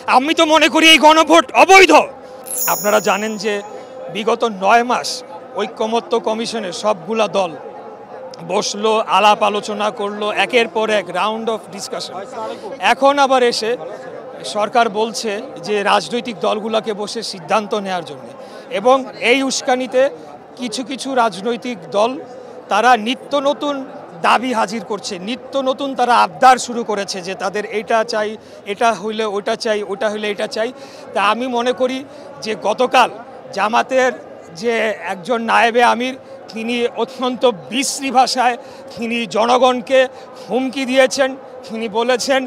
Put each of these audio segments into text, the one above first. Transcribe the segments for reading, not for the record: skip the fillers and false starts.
আমি তো মনে করি এই গণভোট অবৈধ। আপনারা জানেন যে বিগত 9 মাস ঐক্যমত্য কমিশনের সবগুলা দল বসলো, আলাপ আলোচনা করলো, একের পর এক রাউন্ড অফ ডিসকাশন। এখন আবার এসে সরকার বলছে যে রাজনৈতিক দলগুলোকে বসে সিদ্ধান্ত নেওয়ার জন্য, এবং এই উস্কানিতে কিছু কিছু রাজনৈতিক দল তারা নিত্য নতুন দাবি হাজির করছে, নিত্য নতুন তারা আবদার শুরু করেছে যে তাদের এটা চাই, এটা হইলে ওটা চাই, ওটা হইলে এটা চাই। তা আমি মনে করি যে গতকাল জামাতের যে একজন নায়েবে আমির, তিনি অত্যন্ত বিশ্রী ভাষায় তিনি জনগণকে হুমকি দিয়েছেন। তিনি বলেছেন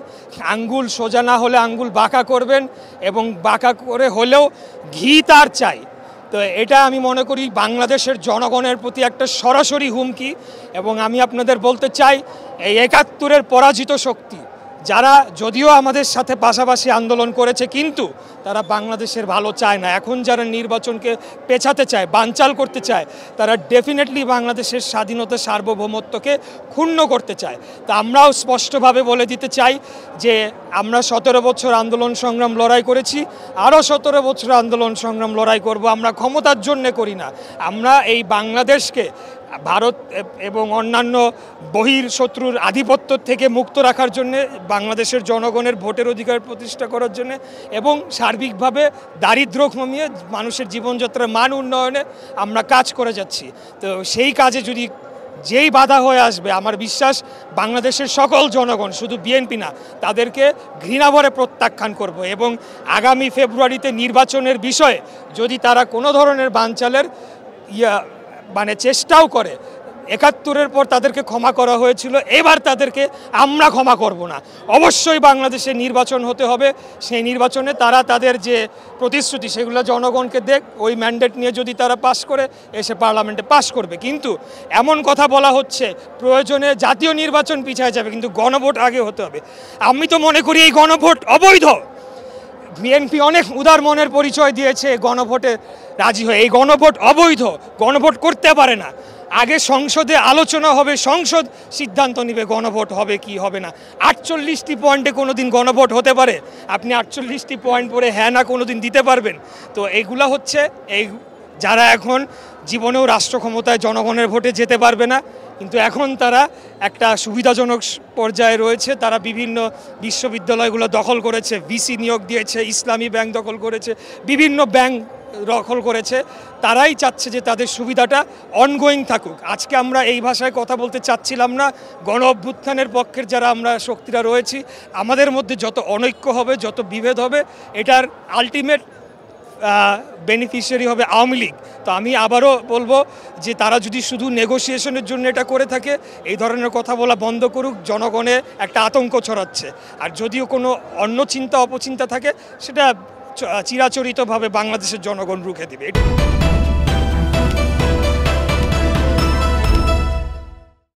আঙ্গুল সোজা না হলে আঙ্গুল বাঁকা করবেন, এবং বাঁকা করে হলেও ঘি তার চাই। তো এটা আমি মনে করি বাংলাদেশের জনগণের প্রতি একটা সরাসরি হুমকি। এবং আমি আপনাদের বলতে চাই, এই ৭১-এর পরাজিত শক্তি যারা যদিও আমাদের সাথে পাশাপাশি আন্দোলন করেছে, কিন্তু তারা বাংলাদেশের ভালো চায় না। এখন যারা নির্বাচনকে পেছাতে চায়, বানচাল করতে চায়, তারা ডেফিনেটলি বাংলাদেশের স্বাধীনতা সার্বভৌমত্বকে ক্ষুণ্ণ করতে চায়। তা আমরাও স্পষ্টভাবে বলে দিতে চাই যে আমরা 17 বছর আন্দোলন সংগ্রাম লড়াই করেছি, আরও 17 বছর আন্দোলন সংগ্রাম লড়াই করব। আমরা ক্ষমতার জন্যে করি না, আমরা এই বাংলাদেশকে ভারত এবং অন্যান্য বহির্শত্রুর আধিপত্য থেকে মুক্ত রাখার জন্যে, বাংলাদেশের জনগণের ভোটের অধিকার প্রতিষ্ঠা করার জন্য, এবং সার্বিকভাবে দারিদ্র্য কমিয়ে মানুষের জীবনযাত্রার মান উন্নয়নে আমরা কাজ করে যাচ্ছি। তো সেই কাজে যদি যেই বাধা হয়ে আসবে, আমার বিশ্বাস বাংলাদেশের সকল জনগণ, শুধু বিএনপি না, তাদেরকে ঘৃণাভরে প্রত্যাখ্যান করব। এবং আগামী ফেব্রুয়ারিতে নির্বাচনের বিষয়ে যদি তারা কোনো ধরনের বানচালের চেষ্টাও করে, ৭১-এর পর তাদেরকে ক্ষমা করা হয়েছিল, এবার তাদেরকে আমরা ক্ষমা করব না। অবশ্যই বাংলাদেশে নির্বাচন হতে হবে, সেই নির্বাচনে তারা তাদের যে প্রতিশ্রুতি সেগুলো জনগণকে দেখ, ওই ম্যান্ডেট নিয়ে যদি তারা পাশ করে এসে পার্লামেন্টে পাশ করবে। কিন্তু এমন কথা বলা হচ্ছে প্রয়োজনে জাতীয় নির্বাচন পিছায় যাবে, কিন্তু গণভোট আগে হতে হবে। আমি তো মনে করি এই গণভোট অবৈধ। বিএনপি অনেক উদার মনের পরিচয় দিয়েছে গণভোটে রাজি হয়ে, এই গণভোট অবৈধ, গণভোট করতে পারে না। আগে সংসদে আলোচনা হবে, সংসদ সিদ্ধান্ত নেবে গণভোট হবে কি হবে না। ৪৮টি পয়েন্টে কোনো দিন গণভোট হতে পারে? আপনি ৪৮টি পয়েন্ট পরে হ্যাঁ না কোনো দিন দিতে পারবেন? তো এইগুলা হচ্ছে এই যারা এখন জীবনেও রাষ্ট্র ক্ষমতায় জনগণের ভোটে যেতে পারবে না, কিন্তু এখন তারা একটা সুবিধাজনক পর্যায়ে রয়েছে। তারা বিভিন্ন বিশ্ববিদ্যালয়গুলো দখল করেছে, ভিসি নিয়োগ দিয়েছে, ইসলামী ব্যাংক দখল করেছে, বিভিন্ন ব্যাংক দখল করেছে। তারাই চাচ্ছে যে তাদের সুবিধাটা অনগোয়িং থাকুক। আজকে আমরা এই ভাষায় কথা বলতে চাচ্ছিলাম না। গণ অভ্যুত্থানের পক্ষের যারা আমরা শক্তিরা রয়েছি, আমাদের মধ্যে যত অনৈক্য হবে, যত বিভেদ হবে, এটার আলটিমেট বেনিফিশিয়ারি হবে আওয়ামী লীগ। তো আমি আবারও বলবো যে তারা যদি শুধু নেগোসিয়েশনের জন্য এটা করে থাকে, এই ধরনের কথা বলা বন্ধ করুক। জনগণে একটা আতঙ্ক ছড়াচ্ছে। আর যদিও কোনো অন্য চিন্তা অপচিন্তা থাকে, সেটা চিরাচরিতভাবে বাংলাদেশের জনগণ রুখে দেবে।